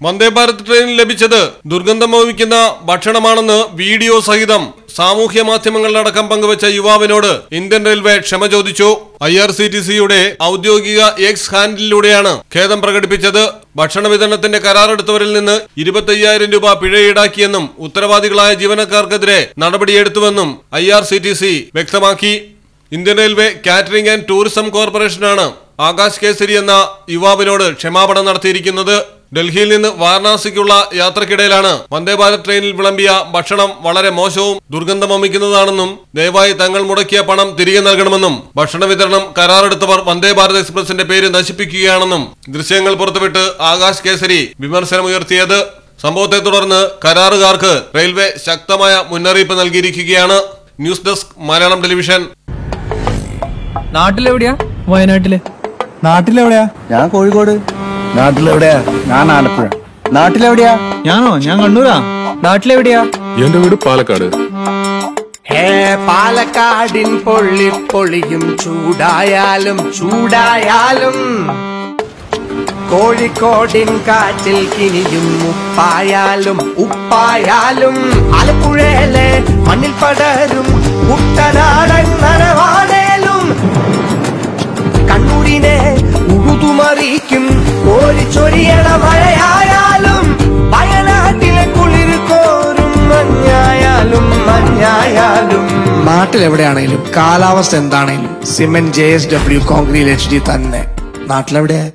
വന്ദേ ഭാരത് ട്രെയിനിൽ ലഭിച്ചത് ദുർഗന്ധം വമിക്കുന്ന ഭക്ഷണമാണെന്ന് വീഡിയോ സഹിതം സാമൂഹ്യ മാധ്യമങ്ങളിലടക്കം പങ്കുവച്ച യുവാവിനോട് ഇന്ത്യൻ റെയിൽവേ ക്ഷമ ചോദിച്ചു. IRCTCയുടെ ഔദ്യോഗിക എക്സ് ഹാൻഡിലൂടെയാണ് ഖേദം പ്രകടിപ്പിച്ചത്. ഭക്ഷണ വിതരണത്തിന്റെ കരാറെടുത്തവരിൽ നിന്ന് 25,000 രൂപ പിഴ ഈടാക്കിയെന്നും ഉത്തരവാദികളായ ജീവനക്കാർക്കെതിരെ നടപടിയെടുത്തുവെന്നും IRCTC വ്യക്തമാക്കി. Indian railway catering and tourism കോർപ്പറേഷനാണ് ആകാശ് കേസരി എന്ന യുവാവിനോട് ക്ഷമാപണം നടത്തിയിരിക്കുന്നത്. ഡൽഹിയിൽ നിന്ന് വാരണാസിക്കുള്ള യാത്രക്കിടയിലാണ് വന്ദേ ഭാരത് ട്രെയിനിൽ വിളമ്പിയ ഭക്ഷണം വളരെ മോശവും ദുർഗന്ധം വമിക്കുന്നതാണെന്നും ദയവായി തങ്ങൾ മുടക്കിയ പണം തിരികെ നൽകണമെന്നും ഭക്ഷണ വിതരണം കരാറെടുത്തവർ വന്ദേ ഭാരത് എക്സ്പ്രസിന്റെ പേര് നശിപ്പിക്കുകയാണെന്നും ദൃശ്യങ്ങൾ പുറത്തുവിട്ട് ആകാശ് കേസരി വിമർശനമുയർത്തിയത്. സംഭവത്തെ തുടർന്ന് കരാറുകാർക്ക് റെയിൽവേ ശക്തമായ മുന്നറിയിപ്പ് നൽകിയിരിക്കുകയാണ്. News desk Malayalam television. നാട്ടിലെവിടെയാ? വയനാട്ടില്. നാട്ടിലെവിടെയാ? ഞാൻ കോഴിക്കോട്. നാട്ടിലെവിടെയാ? ഞാൻ ആലപ്പുഴ. നാട്ടിലെവിടെയാ? ഞാനോ? ഞാൻ കണ്ണൂരാ. നാട്ടിലെവിടെയാ? എന്റെ വീട് പാലക്കാട്. പാലക്കാടിൻ പൊള്ളിപ്പൊളിയും ചൂടായാലും ചൂടായാലും കോഴിക്കോടിൻ കാറ്റിൽ കിനിയും ഉപ്പായാലും ഉപ്പായാലും ആലപ്പുഴയിലെ മണ്ണിൽ പടരും കുട്ടനാടൻ നനവാടേലും കണ്ണൂരിനെ ഉഴുതുമറിക്കും കോരിച്ചൊരിയണ മഴയായാലും വയനാട്ടിലെ കുളിർ കോരും മഞ്ഞായാലും മഞ്ഞായാലും നാട്ടിലെവിടെയാണേലും കാലാവസ്ഥ എന്താണേലും സിമെന്റ് JSW കോൺക്രീറ്റ് HD തന്നെ. നാട്ടിലെവിടെയാ?